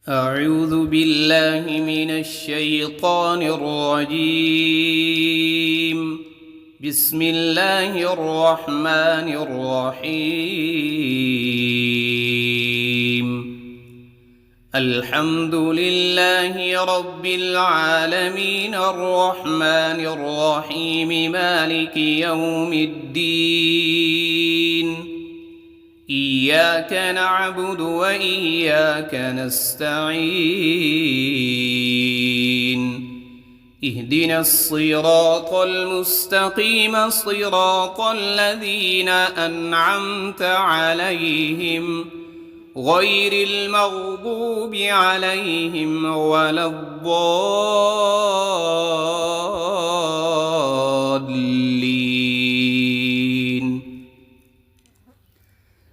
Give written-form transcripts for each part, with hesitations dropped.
أعوذ بالله من الشيطان الرجيم. بسم الله الرحمن الرحيم. الحمد لله رب العالمين الرحمن الرحيم مالك يوم الدين. إياك نعبد وإياك نستعين. اهدنا الصراط المستقيم صراط الذين أنعمت عليهم غير المغضوب عليهم ولا الضالين.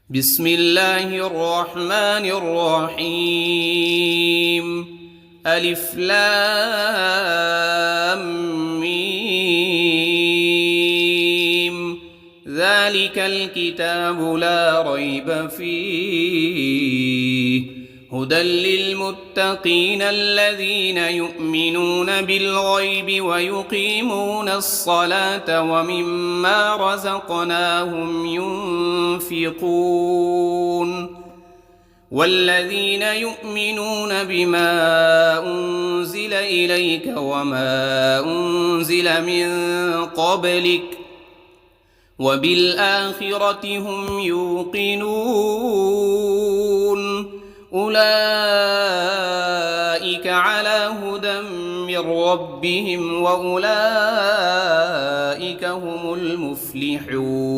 بسم الله الرحمن الرحيم. ألف لام ميم. ذلك الكتاب لا ريب فيه هدى للمتقين الذين يؤمنون بالغيب ويقيمون الصلاة ومما رزقناهم ينفقون. والذين يؤمنون بما أنزل إليك وما أنزل من قبلك وبالآخرة هم يوقنون. أولئك على هدى من ربهم وأولئك هم المفلحون.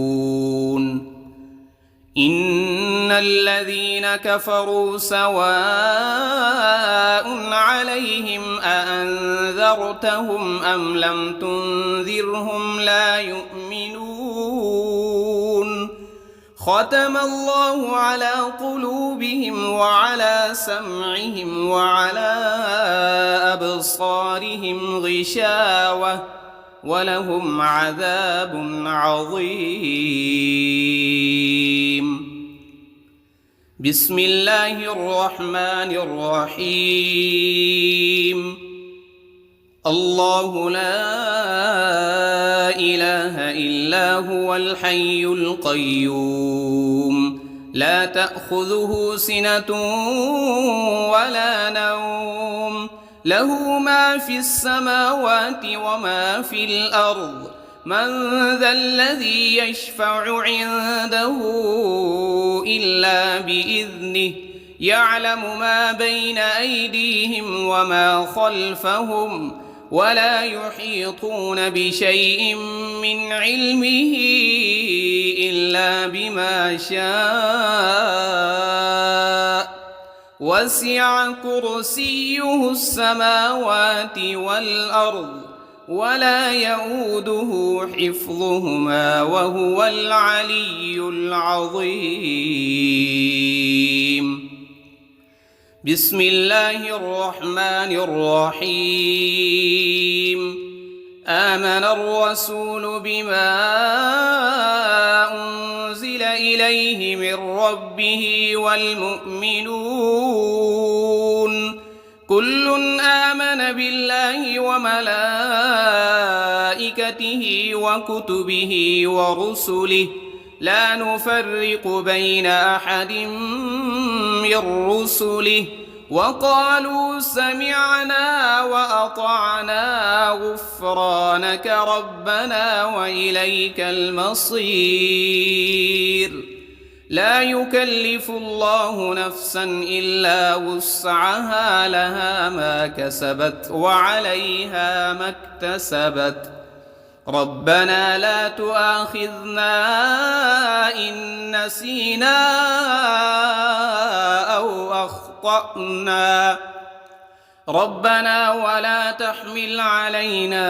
إن الذين كفروا سواء عليهم أأنذرتهم أم لم تنذرهم لا يؤمنون. ختم الله على قلوبهم وعلى سمعهم وعلى أبصارهم غشاوة ولهم عذاب عظيم. بسم الله الرحمن الرحيم. الله لا إله إلا هو الحي القيوم لا تأخذه سنة ولا نوم له ما في السماوات وما في الأرض. من ذا الذي يشفع عنده إلا بإذنه يعلم ما بين أيديهم وما خلفهم ولا يحيطون بشيء من علمه إلا بما شاء. وسع كرسيه السماوات والأرض ولا يؤوده حفظهما وهو العلي العظيم. بسم الله الرحمن الرحيم. آمن الرسول بما أنزل إليه من ربه والمؤمنون كل آمن بالله وملائكته وكتبه ورسله لا نفرق بين أحد من رسله وقالوا سمعنا وأطعنا غفرانك ربنا وإليك المصير. لا يكلف الله نفسا إلا وسعها لها ما كسبت وعليها ما اكتسبت. ربنا لا تؤاخذنا إن نسينا أو أخطأنا. ربنا ولا تحمل علينا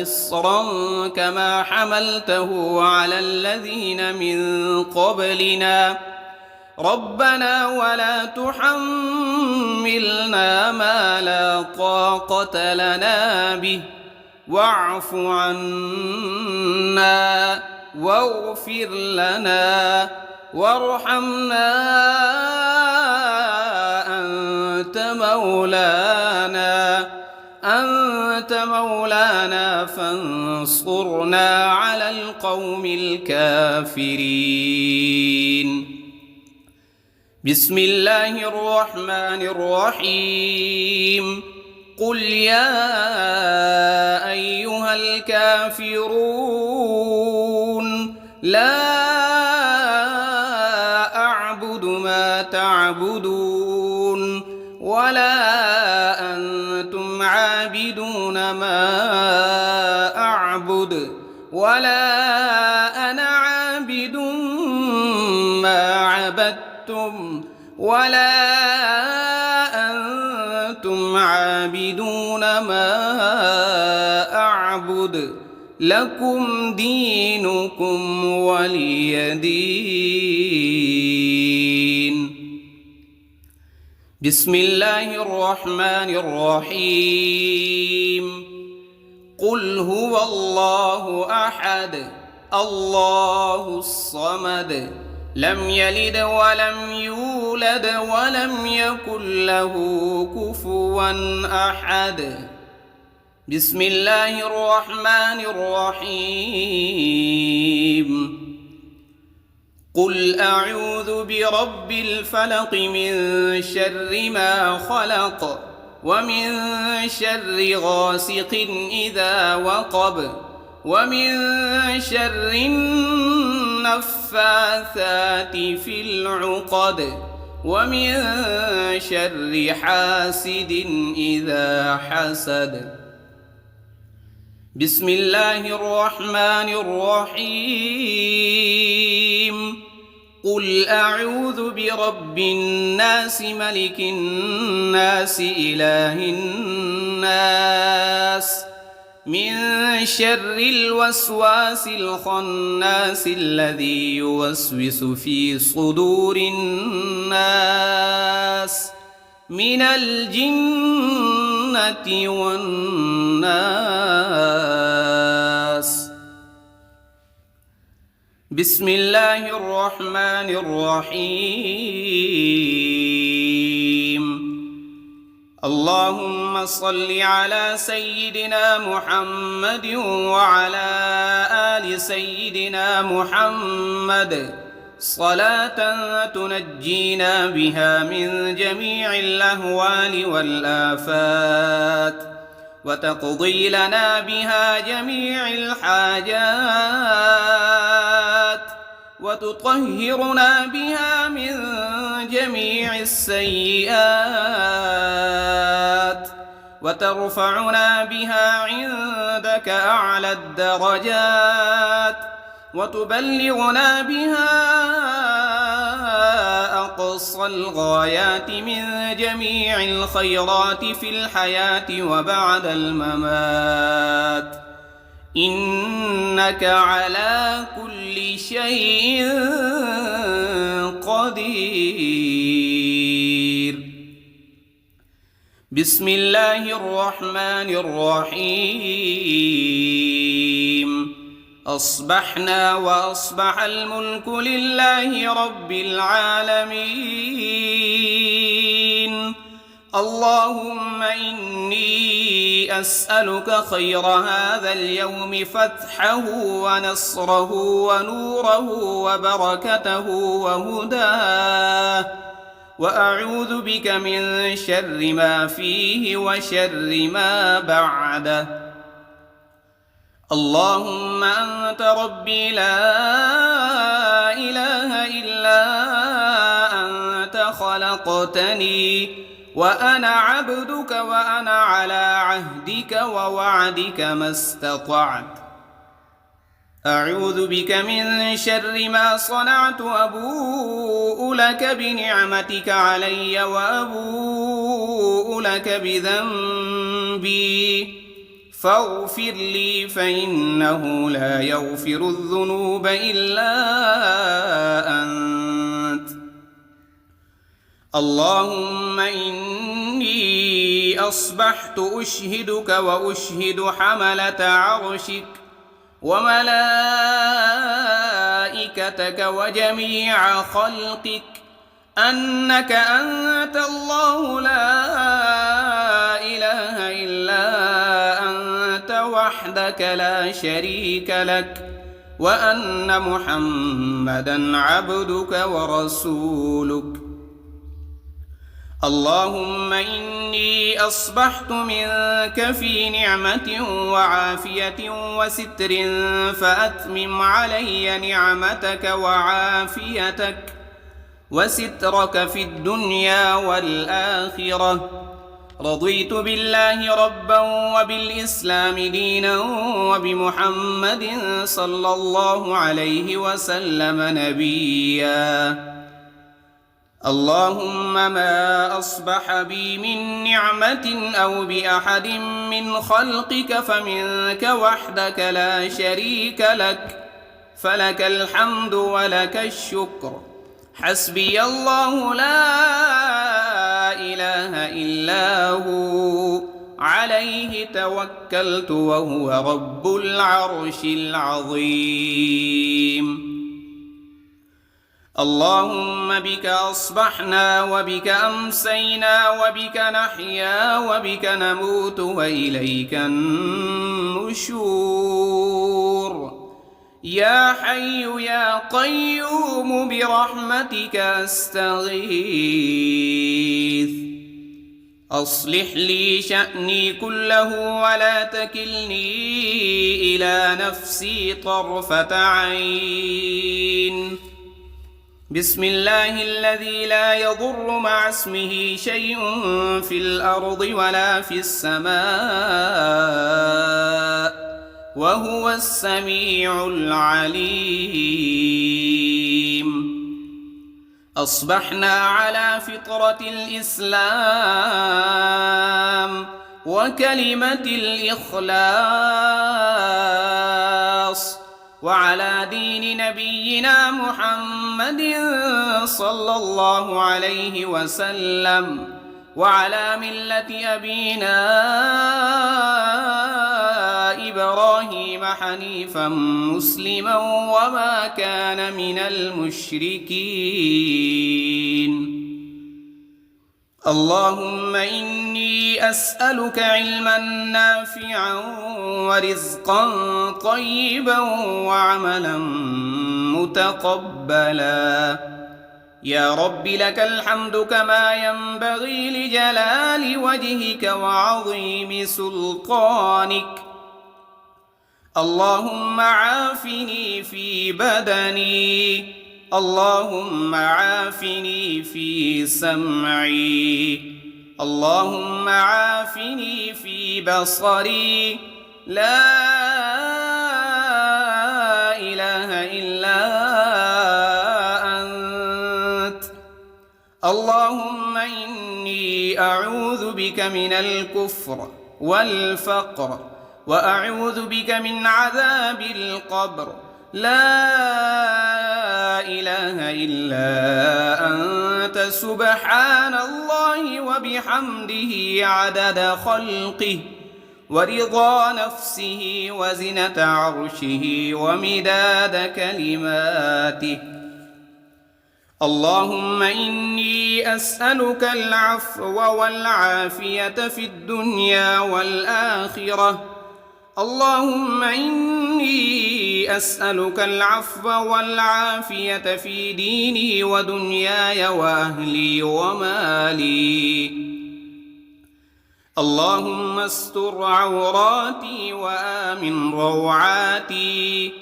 إصرا كما حملته على الذين من قبلنا. ربنا ولا تحملنا ما لا طاقة لنا به واعف عنا واغفر لنا وارحمنا أنت مولانا فانصرنا على القوم الكافرين. بسم الله الرحمن الرحيم. قل يا أيها الكافرون لا أعبد ما تعبدون ولا أنتم عابدون ما أعبد ولا أنا عابد ما عبدتم ولا أنتم عابدون ما أعبد لكم دينكم ولي دين. بسم الله الرحمن الرحيم. قل هو الله أحد الله الصمد لم يلد ولم يولد ولم يكن له كفوا أحد. بسم الله الرحمن الرحيم. قل أعوذ برب الفلق من شر ما خلق ومن شر غاسق إذا وقب ومن شر النفاثات في العقد ومن شر حاسد إذا حسد. بسم الله الرحمن الرحيم. قل أعوذ برب الناس ملك الناس إله الناس من شر الوسواس الخناس الذي يوسوس في صدور الناس من الجنة والناس. بسم الله الرحمن الرحيم. اللهم صل على سيدنا محمد وعلى آل سيدنا محمد صلاة تنجينا بها من جميع الأهوال والآفات وتقضي لنا بها جميع الحاجات وتطهرنا بها من جميع السيئات وترفعنا بها عندك أعلى الدرجات وتبلغنا بها أقصى الغايات من جميع الخيرات في الحياة وبعد الممات إنك على كل شيء قدير. بسم الله الرحمن الرحيم. أصبحنا وأصبح الملك لله رب العالمين. اللهم إني أسألك خير هذا اليوم فتحه ونصره ونوره وبركته وهداه وأعوذ بك من شر ما فيه وشر ما بعده. اللهم أنت ربي لا إله إلا أنت خلقتني وأنا عبدك وأنا على عهدك ووعدك ما استطعت. أعوذ بك من شر ما صنعت أبوء لك بنعمتك علي وأبوء لك بذنبي فاغفر لي فإنه لا يغفر الذنوب إلا أنت. اللهم إني أصبحت أشهدك وأشهد حملة عرشك وملائكتك وجميع خلقك أنك أنت الله لا وحدك لا شريك لك وأن محمدًا عبدك ورسولك. اللهم إني أصبحت منك في نعمة وعافية وستر، فأتمم علي نعمتك وعافيتك وسترك في الدنيا والآخرة. رضيت بالله ربا وبالإسلام دينا وبمحمد صلى الله عليه وسلم نبيا. اللهم ما أصبح بي من نعمة أو بأحد من خلقك فمنك وحدك لا شريك لك، فلك الحمد ولك الشكر. حسبي الله لا إله إلا هو، عليه توكلت وهو رب العرش العظيم. اللهم بك أصبحنا وبك أمسينا وبك نحيا وبك نموت وإليك النشور. يا حي يا قيوم برحمتك أستغيث، أصلح لي شأني كله ولا تكلني إلى نفسي طرفة عين. بسم الله الذي لا يضر مع اسمه شيء في الأرض ولا في السماء وهو السميع العليم. أصبحنا على فطرة الإسلام وكلمة الإخلاص، وعلى دين نبينا محمد صلى الله عليه وسلم، وعلى ملة أبينا إبراهيم حنيفا مسلما وما كان من المشركين. اللهم إني أسألك علما نافعا ورزقا طيبا وعملا متقبلا. يا رب لك الحمد كما ينبغي لجلال وجهك وعظيم سلطانك. اللهم عافني في بدني، اللهم عافني في سمعي، اللهم عافني في بصري. لا إله إلا أنت. اللهم إني أعوذ بك من الكفر والفقر، وأعوذ بك من عذاب القبر. لا إله إلا أنت سبحان الله وبحمده عدد خلقه ورضا نفسه وزنة عرشه ومداد كلماته. اللهم إني أسألك العفو والعافية في الدنيا والآخرة. اللهم إني أسألك العفو والعافية في ديني ودنياي وأهلي ومالي. اللهم استر عوراتي وآمن روعاتي.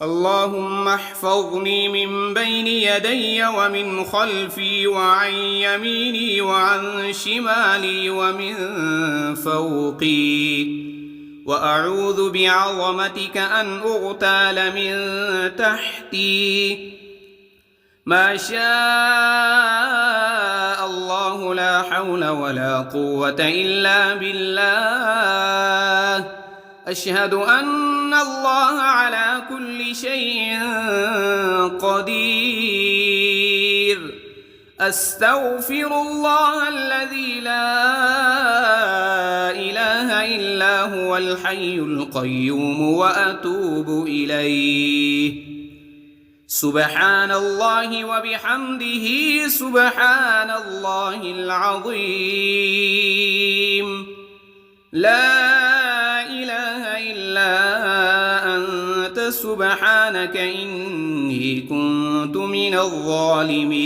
اللهم احفظني من بين يدي ومن خلفي وعن يميني وعن شمالي ومن فوقي. وأعوذ بعظمتك أن أغتال من تحتي. ما شاء الله لا حول ولا قوة إلا بالله. أشهد أن الله على كل شيء قدير. أستغفر الله الذي لا إله إلا هو الحي القيوم وأتوب إليه. سبحان الله وبحمده سبحان الله العظيم. لا إله سبحانك إني كنت من الظالمين.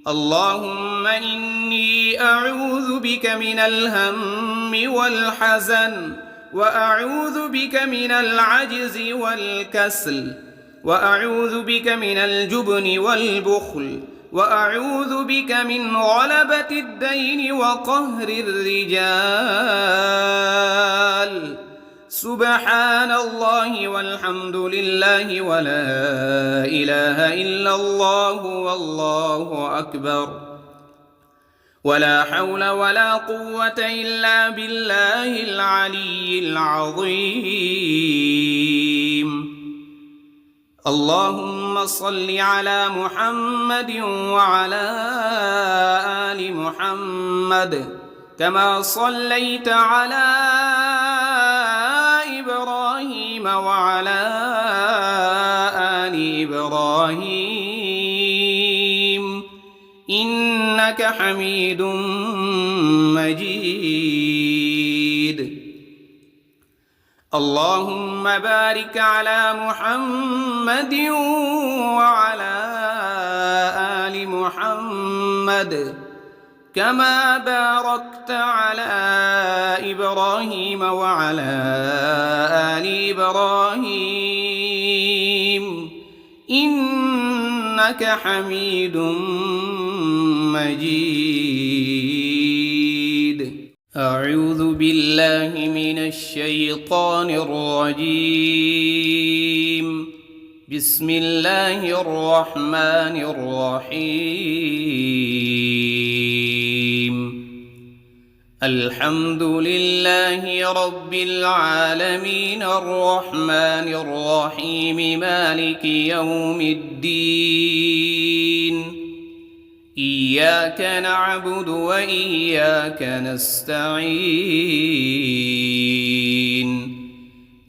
اللهم إني أعوذ بك من الهم والحزن، وأعوذ بك من العجز والكسل، وأعوذ بك من الجبن والبخل، وأعوذ بك من غلبة الدين وقهر الرجال. سبحان الله والحمد لله ولا إله إلا الله والله أكبر، ولا حول ولا قوة إلا بالله العلي العظيم. اللهم صل على محمد وعلى آل محمد كما صليت على إبراهيم وعلى آل إبراهيم إنك حميد مجيد. اللهم بارك على محمد وعلى آل محمد كما باركت على إبراهيم وعلى آل إبراهيم إنك حميد مجيد. أعوذ بالله من الشيطان الرجيم. بسم الله الرحمن الرحيم. الحمد لله رب العالمين الرحمن الرحيم مالك يوم الدين. إياك نعبد وإياك نستعين.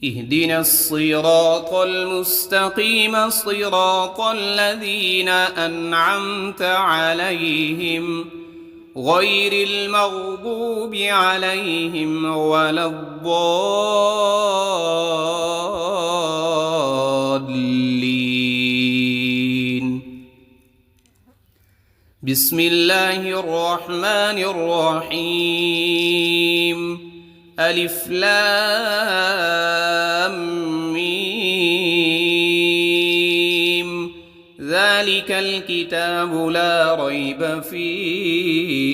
اهدنا الصراط المستقيم صراط الذين أنعمت عليهم غير المغضوب عليهم ولا الضالين. بسم الله الرحمن الرحيم. ألف لام ميم. ذلك الكتاب لا ريب فيه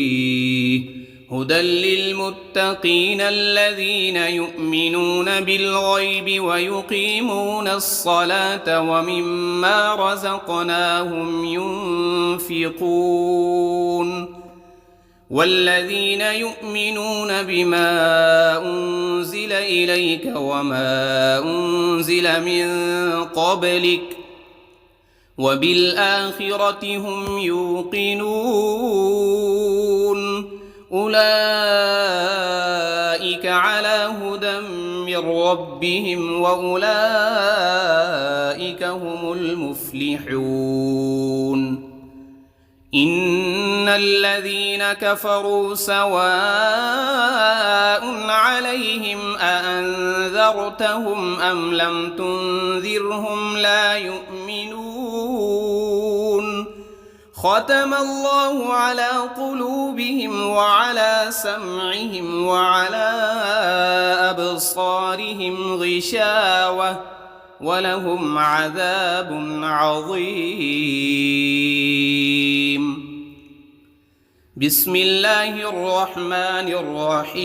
هدى للمتقين الذين يؤمنون بالغيب ويقيمون الصلاة ومما رزقناهم ينفقون. والذين يؤمنون بما أنزل إليك وما أنزل من قبلك وبالآخرة هم يوقنون. أولئك على هدى من ربهم وأولئك هم المفلحون. إن الذين كفروا سواء عليهم أأنذرتهم أم لم تنذرهم لا يؤمنون. ختم الله على قلوبهم وعلى سمعهم وعلى أبصارهم غشاوة ولهم عذاب عظيم. بسم الله الرحمن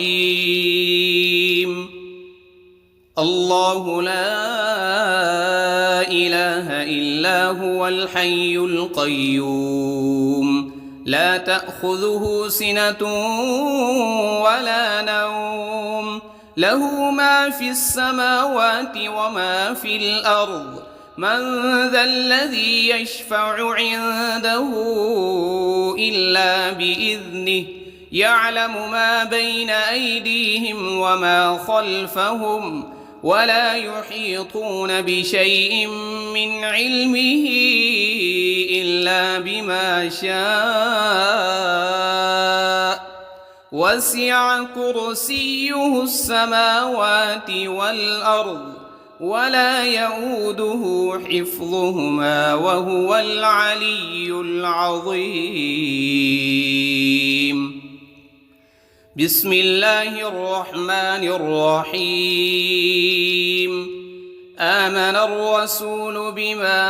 الرحيم. الله لا إله إلا هو الحي القيوم لا تأخذه سنة ولا نوم له ما في السماوات وما في الأرض. من ذا الذي يشفع عنده إلا بإذنه يعلم ما بين أيديهم وما خلفهم ولا يحيطون بشيء من علمه إلا بما شاء. وسع كرسيه السماوات والأرض ولا يؤوده حفظهما وهو العلي العظيم. بسم الله الرحمن الرحيم. آمن الرسول بما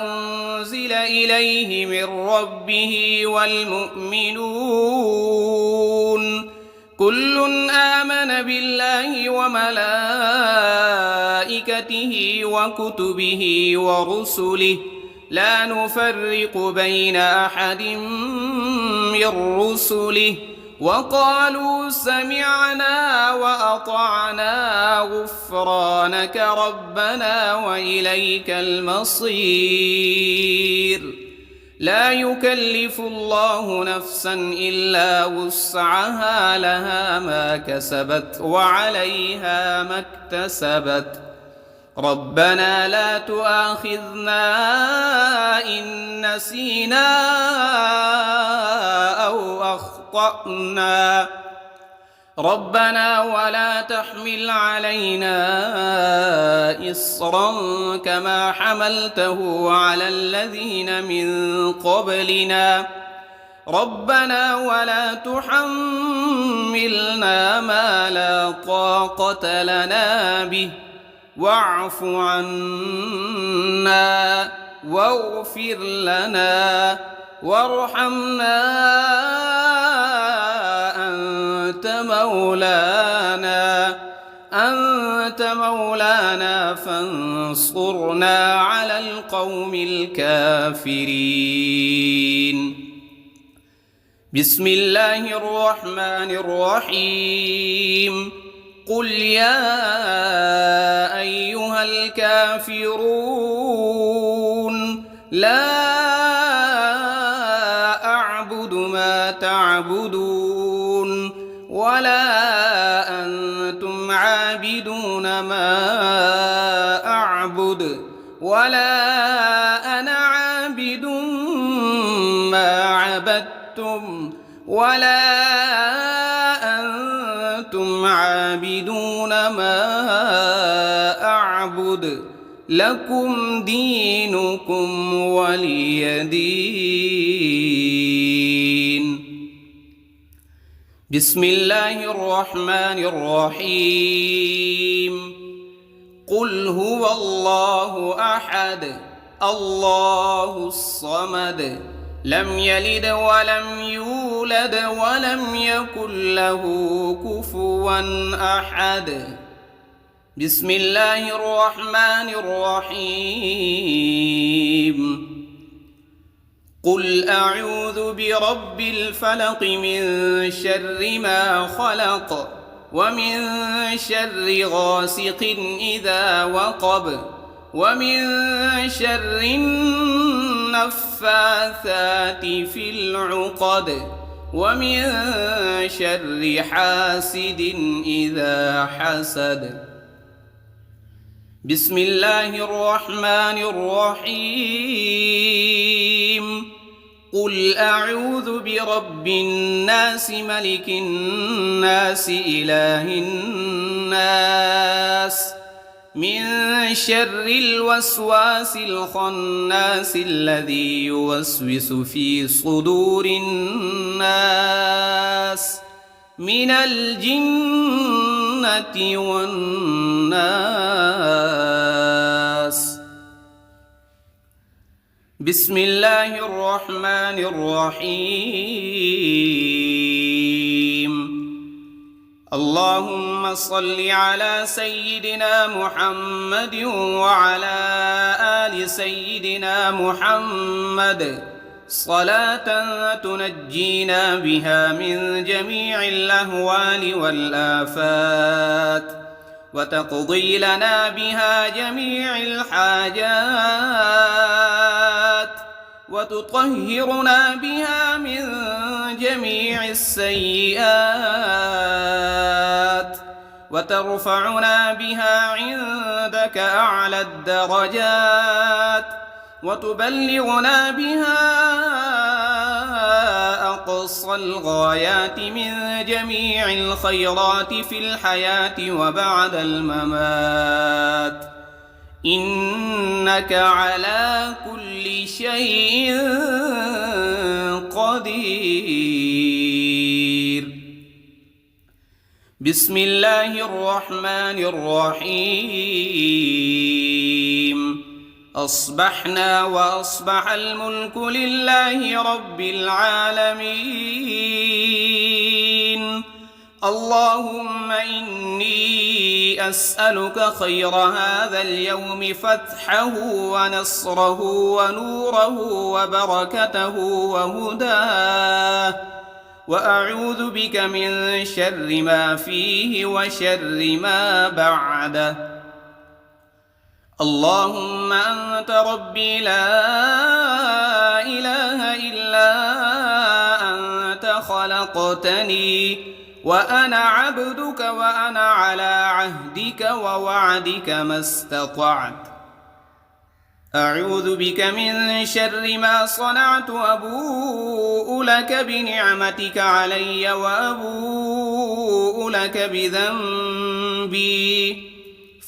أنزل إليه من ربه والمؤمنون كل آمن بالله وملائكته وكتبه ورسله لا نفرق بين أحد من رسله وقالوا سمعنا وأطعنا غفرانك ربنا وإليك المصير. لا يكلف الله نفسا إلا وسعها لها ما كسبت وعليها ما اكتسبت. ربنا لا تؤاخذنا إن نسينا أو أخطأنا ربنا ولا تحمل علينا إصرا كما حملته على الذين من قبلنا ربنا ولا تحملنا ما لا طاقة لنا به واعف عنا واغفر لنا وارحمنا أنت مولانا فانصرنا على القوم الكافرين. بسم الله الرحمن الرحيم. قل يا أيها الكافرون لا أعبد ما تعبدون ولا أنتم عابدون ما أعبد ولا أنا عابد ما عبدتم ولا أنتم عابدون ما أعبد لكم دينكم ولي دين. بسم الله الرحمن الرحيم. قل هو الله أحد الله الصمد لم يلد ولم يولد ولم يكن له كفوا أحد. بسم الله الرحمن الرحيم. قل أعوذ برب الفلق من شر ما خلق ومن شر غاسق إذا وقب ومن شر النفاثات في العقد ومن شر حاسد إذا حسد. بسم الله الرحمن الرحيم. قل أعوذ برب الناس ملك الناس إله الناس من شر الوسواس الخناس الذي يوسوس في صدور الناس من الجنة والناس. بسم الله الرحمن الرحيم. اللهم صل على سيدنا محمد وعلى آل سيدنا محمد صلاة تنجينا بها من جميع الأهوال والآفات وتقضي لنا بها جميع الحاجات وتطهرنا بها من جميع السيئات وترفعنا بها عندك أعلى الدرجات وتبلغنا بها أقصى أقصى الغايات من جميع الخيرات في الحياة وبعد الممات، إنك على كل شيء قدير. بسم الله الرحمن الرحيم. أصبحنا وأصبح الملك لله رب العالمين. اللهم إني أسألك خير هذا اليوم، فتحه ونصره ونوره وبركته وهداه، وأعوذ بك من شر ما فيه وشر ما بعده. اللهم أنت ربي لا إله إلا أنت، خلقتني وأنا عبدك وأنا على عهدك ووعدك ما استطعت. أعوذ بك من شر ما صنعت، أبوء لك بنعمتك علي وأبوء لك بذنبي،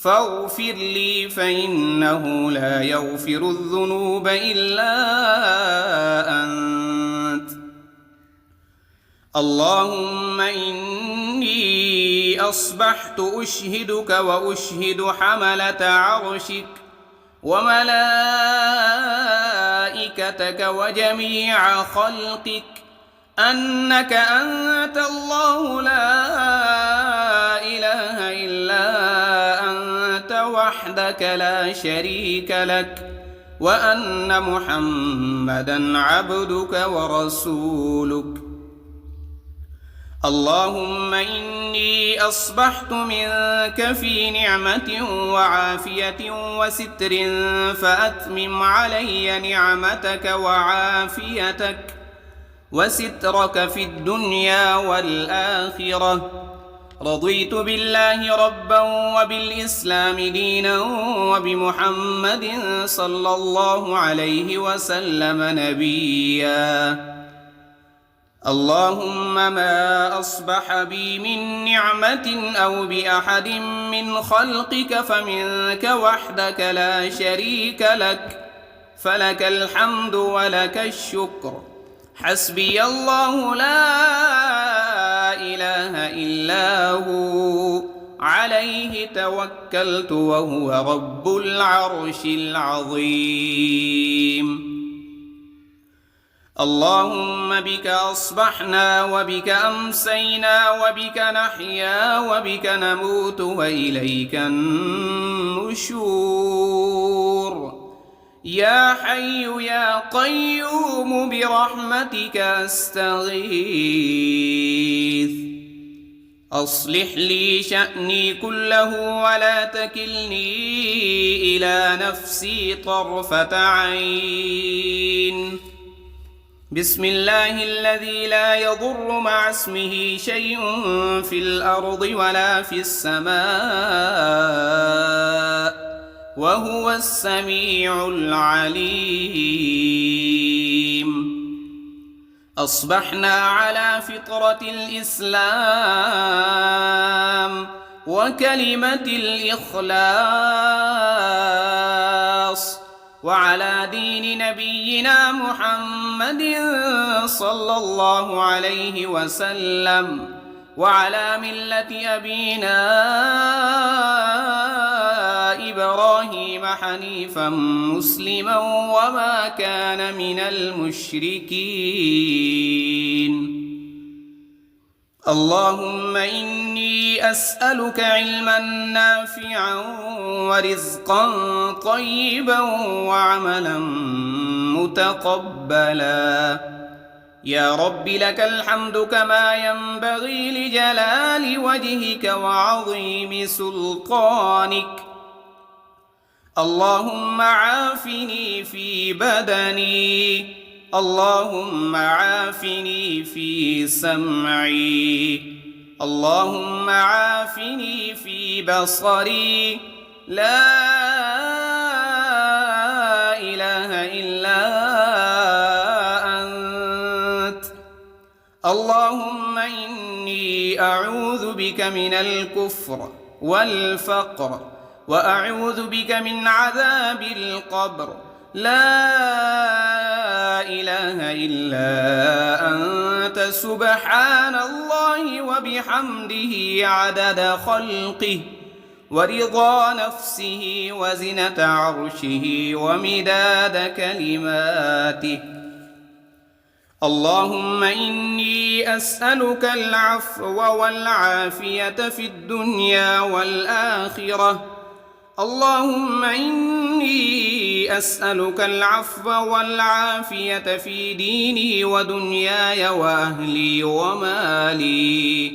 فاغفر لي فإنه لا يغفر الذنوب إلا أنت. اللهم إني أصبحت أشهدك وأشهد حملة عرشك وملائكتك وجميع خلقك أنك أنت الله لا إله إلا أنت وحدك لا شريك لك، وأن محمدًا عبدك ورسولك. اللهم إني أصبحت منك في نعمة وعافية وستر، فأتمم علي نعمتك وعافيتك وسترك في الدنيا والآخرة. رضيت بالله ربا وبالإسلام دينا وبمحمد صلى الله عليه وسلم نبيا. اللهم ما أصبح بي من نعمة أو بأحد من خلقك فمنك وحدك لا شريك لك، فلك الحمد ولك الشكر. حسبي الله لا إله إلا هو، عليه توكلت وهو رب العرش العظيم. اللهم بك أصبحنا وبك أمسينا وبك نحيا وبك نموت وإليك النشور. يا حي يا قيوم برحمتك أستغيث، أصلح لي شأني كله ولا تكلني إلى نفسي طرفة عين. بسم الله الذي لا يضر مع اسمه شيء في الأرض ولا في السماء، وهو السميع العليم. أصبحنا على فطرة الإسلام وكلمة الإخلاص، وعلى دين نبينا محمد صلى الله عليه وسلم، وعلى ملة أبينا إبراهيم حنيفا مسلما وما كان من المشركين. اللهم إني أسألك علما نافعا ورزقا طيبا وعملا متقبلا. يا رب لك الحمد كما ينبغي لجلال وجهك وعظيم سلطانك. اللهم عافني في بدني، اللهم عافني في سمعي، اللهم عافني في بصري. لا إله إلا أنت. اللهم إني أعوذ بك من الكفر والفقر وأعوذ بك من عذاب القبر لا إله إلا أنت سبحان الله وبحمده عدد خلقه ورضا نفسه وزنة عرشه ومداد كلماته. اللهم إني أسألك العفو والعافية في الدنيا والآخرة. اللهم إني أسألك العفو والعافية في ديني ودنياي وأهلي ومالي.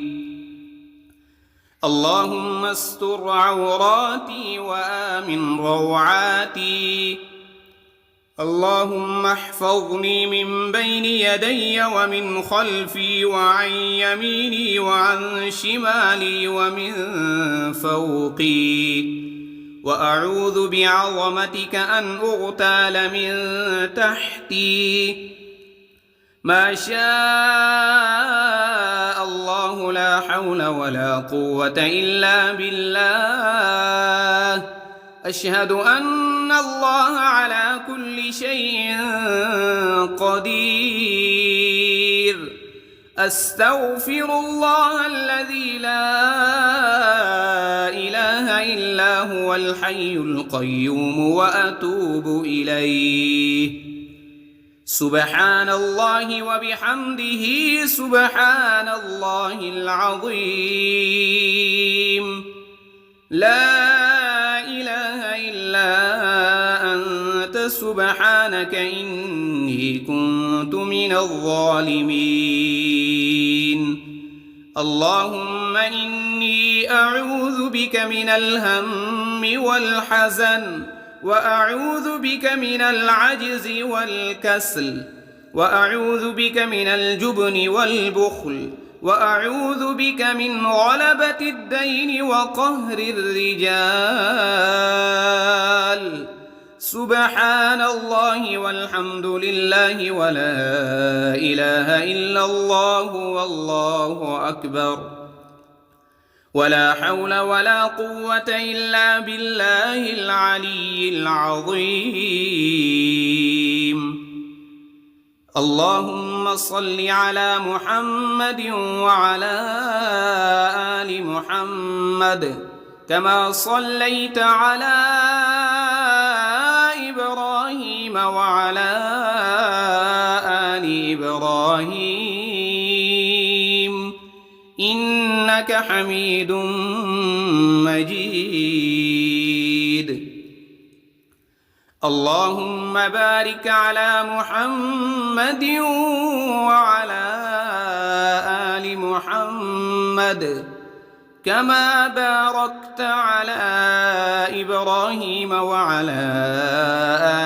اللهم استر عوراتي وآمن روعاتي. اللهم احفظني من بين يدي ومن خلفي وعن يميني وعن شمالي ومن فوقي، وأعوذ بعظمتك أن أغتال من تحتي. ما شاء الله لا حول ولا قوة إلا بالله. أشهد أن الله على كل شيء قدير. أستغفر الله الذي لا إله إلا هو الحي القيوم وأتوب إليه. سبحان الله وبحمده سبحان الله العظيم. لا إله إلا أنت سبحانك إني كنت من الظالمين. اللهم إني أعوذ بك من الهم والحزن، وأعوذ بك من العجز والكسل، وأعوذ بك من الجبن والبخل، وأعوذ بك من غلبة الدين وقهر الرجال. سبحان الله والحمد لله ولا إله إلا الله والله أكبر، ولا حول ولا قوة إلا بالله العلي العظيم. اللهم صل على محمد وعلى آل محمد كما صليت على إبراهيم وعلى آل إبراهيم إنك حميد مجيد. اللهم بارك على محمد وعلى آل محمد كما باركت على إبراهيم وعلى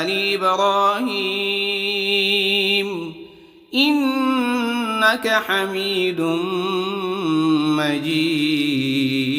آل إبراهيم إنك حميد مجيد.